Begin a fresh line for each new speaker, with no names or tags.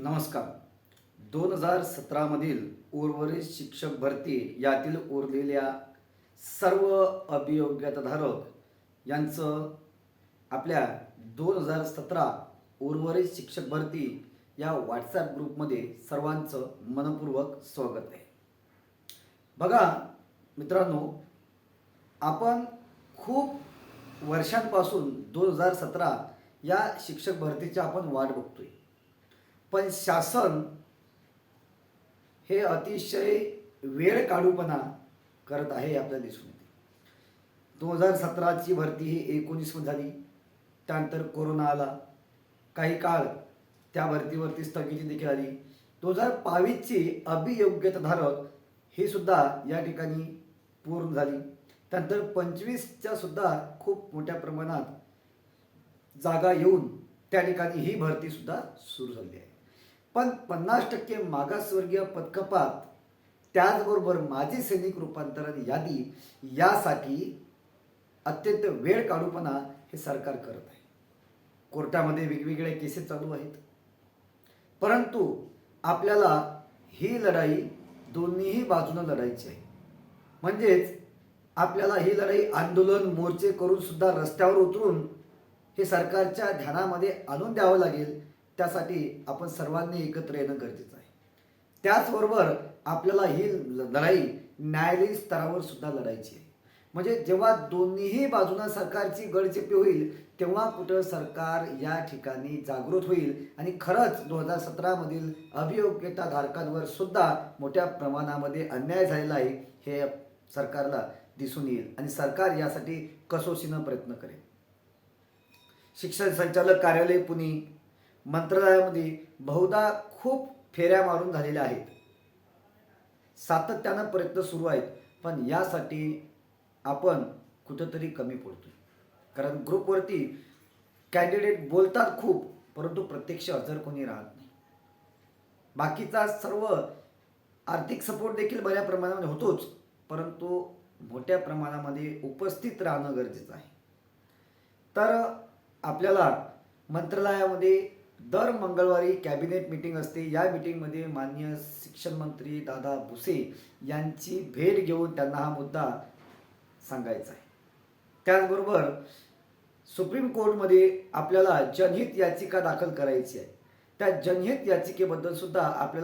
नमस्कार. 2017 मधील उर्वरित शिक्षक भरती यातील उरलेल्या सर्व अभियोग्यताधारक यांचं आपल्या 2017 उर्वरित शिक्षक भरती या व्हॉट्सॲप ग्रुपमध्ये सर्वांचं मनपूर्वक स्वागत आहे. बघा मित्रांनो, आपण खूप वर्षांपासून 2017 या शिक्षक भरतीची आपण वाट बघतोय, पण शासन हे अतिशय वेळ काढूपणा करत आहे आपल्याला दिसून येते. 2017ची भरती ही 19 मध्ये झाली, त्यानंतर कोरोना आला, काही काळ त्या भरतीवरती स्थगिती देखील आली. 2022ची अभियोग्यताधारक ही सुद्धा या ठिकाणी पूर्ण झाली. त्यानंतर 25च्या सुद्धा खूप मोठ्या प्रमाणात जागा येऊन त्या ठिकाणी ही भरती सुद्धा सुरू झाली आहे. पण 50% मागासवर्गीय पदकपात, त्याचबरोबर माजी सैनिक रूपांतरण यादी यासाठी अत्यंत वेळ काढूपणा हे सरकार करत आहे. कोर्टामध्ये वेगवेगळे केसेस चालू आहेत, परंतु आपल्याला ही लढाई दोन्हीही बाजूने लढायची आहे. म्हणजेच आपल्याला ही लढाई आंदोलन मोर्चे करून सुद्धा रस्त्यावर उतरून हे सरकारच्या ध्यानामध्ये आणून द्यावं लागेल. त्यासाठी आपण सर्वांनी एकत्र येणं गरजेचं आहे. त्याचबरोबर आपल्याला ही लढाई न्यायालयीन स्तरावर सुद्धा लढायची आहे. म्हणजे जेव्हा दोन्हीही बाजूने सरकारची गळचेपी होईल तेव्हा कुठं सरकार या ठिकाणी जागृत होईल आणि खरंच 2017 मधील अभियोग्यताधारकांवर सुद्धा मोठ्या प्रमाणामध्ये अन्याय झालेला आहे हे सरकारला दिसून येईल आणि सरकार यासाठी कसोशीनं प्रयत्न करेल. शिक्षण संचालक कार्यालय पुणे मंत्रालयामध्ये बहुधा खूप फेऱ्या मारून झालेल्या आहेत. सातत्यानं प्रयत्न सुरू आहेत, पण यासाठी आपण कुठंतरी कमी पडतोय. कारण ग्रुपवरती कॅन्डिडेट बोलतात खूप, परंतु प्रत्यक्ष हजर कोणी राहत नाही. बाकीचा सर्व आर्थिक सपोर्ट देखील बऱ्या प्रमाणामध्ये होतोच, परंतु मोठ्या प्रमाणामध्ये उपस्थित राहणं गरजेचं आहे. तर आपल्याला मंत्रालयामध्ये दर मंगळवारी कॅबिनेट मीटिंग असते. या मीटिंगमध्ये माननीय शिक्षण मंत्री दादा भुसे यांची भेट घेऊन त्यांना हा मुद्दा सांगायचा आहे. त्याचबरोबर सुप्रीम कोर्टमध्ये आपल्याला जनहित याचिका दाखल करायची आहे. त्या जनहित याचिकेबद्दल सुद्धा आपल्याला